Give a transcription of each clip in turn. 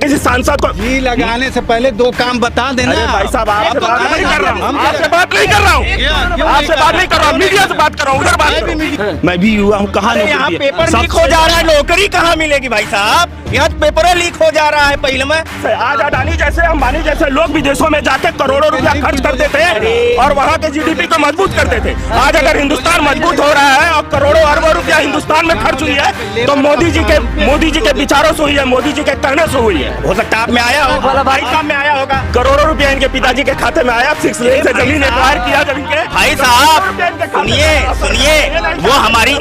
किसी सांसद को जी लगाने से पहले दो काम बता देना। अरे भाई साहब आपसे बात नहीं कर रहा हूँ, आपसे बात नहीं कर रहा हूँ, आपसे बात नहीं कर रहा हूँ, मीडिया से बात कर रहा हूँ, उधर बात करो। मैं भी युवा हूँ, कहाँ यहाँ पेपर लीक हो जा रहा है, नौकरी कहाँ मिलेगी भाई साहब? यहाँ पेपर लीक हो जा रहा है। पहले में आज अडानी जैसे अंबानी जैसे लोग विदेशों में जाके करोड़ों रुपया खर्च करते थे और वहाँ के जीडीपी को मजबूत करते थे। आज अगर हिंदुस्तान मजबूत हो रहा है और करोड़ों अरबों रुपया हिंदुस्तान में खर्च हुई है तो मोदी जी के विचारों से हुई है, मोदी जी के कहने से हुई है। हो सकता है आप में आया होगा, भाई साहब में आया होगा। करोड़ों रुपया इनके पिताजी के खाते में आया, 6 लेन से जमीन एक्वायर किया जब इनके भाई साहब सुनिए, वो हमारी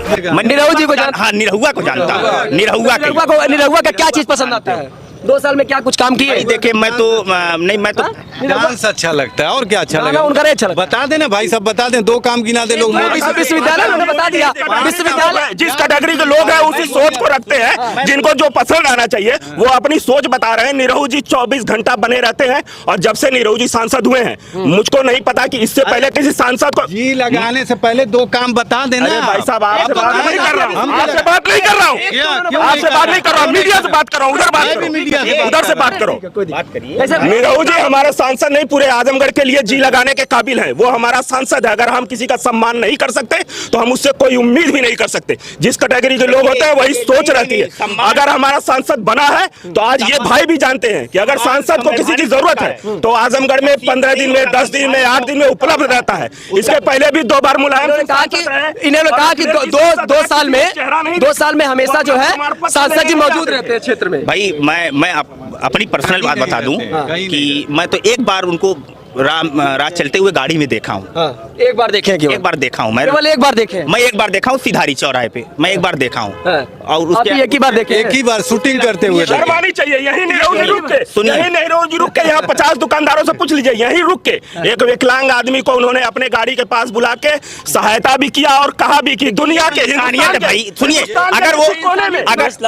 निरहु जी को जानता, हाँ निरहुआ को जानता हूँ। निरहुआ का क्या चीज पसंद आता है? 2 साल में क्या कुछ काम किए? देखिए मैं तो डांस अच्छा लगता है और क्या अच्छा लगता है उनका अच्छा लगता बता देना भाई साहब, बता दें। 2 काम गिना दे लोग। विश्वविद्यालय उन्होंने बता दिया, विश्वविद्यालय जिस कैटेगरी के लोग हैं उसी सोच को रखते हैं, जिनको जो पसंद आना चाहिए वो अपनी सोच बता रहे हैं। निरहु जी 24 घंटा बने रहते हैं और जब से निरहु जी सांसद हुए हैं मुझको नहीं पता कि इससे पहले किसी सांसद को जी लगाने से पहले 2 काम बता देना। अरे भाई साहब आपसे बात नहीं कर रहा हूँ, आपसे बात नहीं कर रहा हूँ, आपसे बात नहीं कर रहा हूँ, मीडिया से बात कर रहा हूँ, उधर बात करो, उधर से बात करो। निरहु जी हमारे सांसद नहीं, पूरे आजमगढ़ के लिए जी लगाने के काबिल हैं। वो हमारा सांसद है। अगर हम किसी का सम्मान नहीं कर सकते तो हम उससे कोई उम्मीद भी नहीं कर सकते। जिस कैटेगरी के लोग होते हैं वही सोच रहती है। अगर हमारा सांसद बना है तो आज ये भाई भी जानते हैं कि अगर सांसद को किसी की जरूरत है तो आजमगढ़ में 15 दिन में, 10 दिन में, 8 दिन में उपलब्ध रहता है। इसके पहले भी 2 बार मुलायम इन्होंने कहा कि 2 साल में हमेशा जो है सांसद जी मौजूद रहते हैं क्षेत्र में। भाई मैं अपनी पर्सनल बात बता दूं कि मैं तो एक बार उनको रात चलते हुए गाड़ी में देखा हूँ। एक बार देखे हैं? एक बार देखा हूँ मैं, केवल एक बार देखे? मैं एक बार देखा हूँ सिधारी चौराहे पे, मैं एक बार देखा हूँ। और उसके एक ही बार देखे? एक ही बार शूटिंग करते हुए शर्म आनी चाहिए। यही निरहु जी रुक के, यही निरहु जी रुक के यहाँ 50 दुकानदारों से पूछ लीजिए, यही रुक के एक विकलांग आदमी को उन्होंने अपने गाड़ी के पास बुला के सहायता भी किया और कहा भी कि दुनिया के भाई सुनिए, अगर वो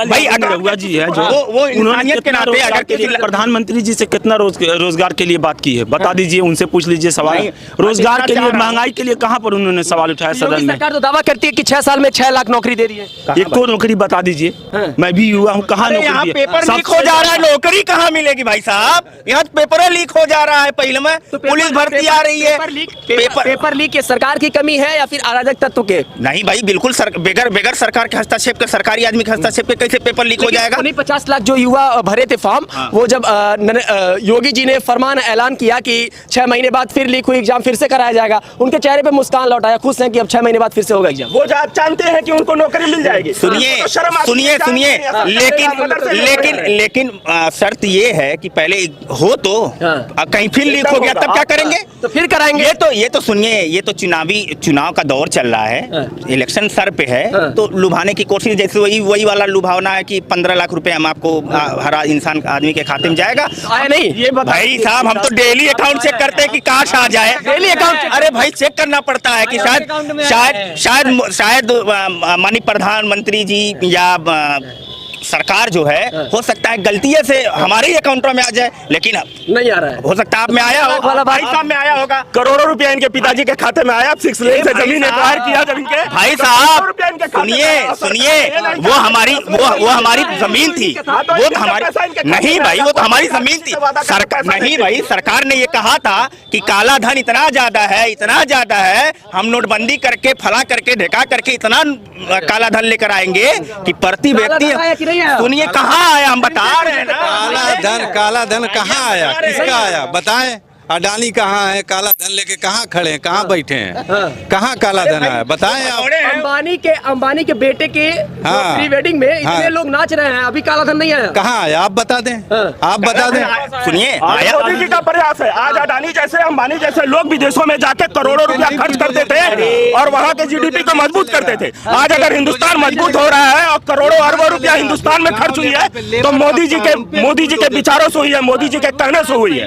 भाई अगर जी है जो वो इंसानियत के नाते अगर प्रधानमंत्री जी से कितना रोजगार के लिए बात की है बता दीजिए, उनसे पूछ लीजिए सवाल। रोजगार के लिए, महंगाई के लिए कहाँ पर उन्होंने सवाल उठाया सदन में? सरकार तो दावा करती है कि 6 साल में 6 लाख नौकरी दे रही है। एक को नौकरी बता दीजिए, मैं भी युवा हूँ, कहाँ यहाँ नौकरी पेपर लीक हो जा रहा है, नौकरी कहाँ मिलेगी भाई साहब? यहाँ पेपर लीक हो जा रहा है। पहले में पुलिस भर्ती आ रही है। पेपर लीक के सरकार की कमी है या फिर अराजक तत्व के? नहीं भाई बिल्कुल बेगर सरकार के हस्तक्षेप के, सरकारी आदमी के हस्तक्षेप के कैसे पेपर लीक हो जाएगा? 50 लाख जो युवा भरे थे फॉर्म, वो जब योगी जी ने फरमान ऐलान किया कि 6 महीने बाद फिर लीक हुई, एग्जाम फिर से कराया जाएगा, उनके चेहरे पे मुस्कान लौटाया, खुश हैं कि अब 6 महीने बाद फिर से होगा एग्जाम। वो जानते हैं कि उनको नौकरी मिल जाएगी। सुनिए लेकिन शर्त ये है कि पहले हो तो कहीं फिर लीक हो गया तब क्या करेंगे? तो फिर कराएंगे। ये तो सुनिए, ये तो चुनाव का दौर चल रहा है, इलेक्शन सर पे है, तो लुभाने की कोशिश, जैसे वही वाला लुभावना है कि 15 लाख रुपए हम आपको हर इंसान आदमी के खाते में जाएगा। आया नहीं ये भाई साहब, हम तो डेली अकाउंट चेक करते हैं कि काश आ जाए। Daily account? अरे भाई चेक करना पड़ता है कि शायद माननीय प्रधानमंत्री जी या सरकार जो है हो सकता है गलती से हमारे ही अकाउंटों में आ जाए, लेकिन नहीं आ रहा है। हो सकता है आप में आया होगा, भाई साहब में आया होगा। करोड़ों रुपया इनके पिताजी के खाते में आया, 6 लेन से जमीन एक्वायर किया जब इनके। भाई साहब सुनिए, वो हमारी जमीन थी, वो तो हमारी नहीं भाई, वो तो हमारी जमीन थी। नहीं भाई, सरकार ने ये कहा था कि काला धन इतना ज्यादा है, हम नोटबंदी करके फला करके ढका करके इतना काला धन लेकर आएंगे कि प्रति व्यक्ति। सुनिए कहाँ आया, हम बता रहे हैं ना। काला धन कहाँ आया, किसका आया बताएं? अडानी कहाँ है? काला धन लेके कहाँ खड़े हैं, कहाँ बैठे हैं? कहाँ काला धन आया बताएं आप? अंबानी के बेटे के प्री वेडिंग में इतने लोग नाच रहे हैं, अभी काला धन नहीं आया। कहाँ आया आप बता दें, आप बता दें। सुनिए, मोदी जी का प्रयास है। आज अडानी जैसे अंबानी जैसे लोग विदेशों में जाके करोड़ों रुपया खर्च करते थे और वहाँ के जीडीपी को मजबूत करते थे। आज अगर हिंदुस्तान मजबूत हो रहा है और करोड़ों अरबों रुपया हिंदुस्तान में खर्च हुई है तो मोदी जी के विचारों से हुई है, मोदी जी के कहने से हुई है।